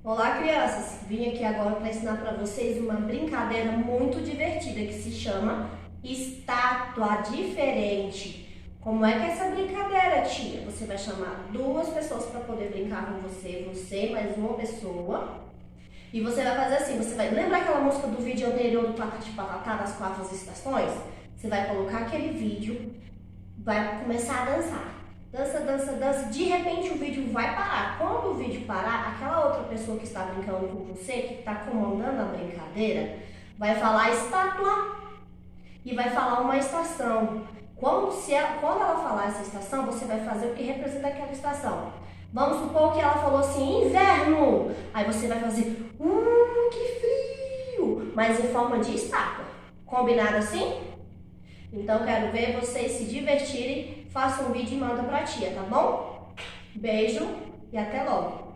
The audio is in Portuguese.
Olá, crianças! Vim aqui agora para ensinar para vocês uma brincadeira muito divertida que se chama estátua diferente. Como é que é essa brincadeira, tia? Você vai chamar duas pessoas para poder brincar com você e mais uma pessoa. E você vai fazer assim, você vai lembrar aquela música do vídeo anterior do Patati Patatá das 4 estações? Você vai colocar aquele vídeo, vai começar a dançar. Dança, dança, dança. De repente o vídeo vai parar. Quando o vídeo parar, aquela outra pessoa que está brincando com você, que está comandando a brincadeira, vai falar estátua e vai falar uma estação. Quando ela falar essa estação, você vai fazer o que representa aquela estação. Vamos supor que ela falou assim, inverno. Aí você vai fazer, que frio. Mas em forma de estátua. Combinado assim? Então quero ver vocês se divertirem. Faça um vídeo e manda pra tia, tá bom? Beijo e até logo!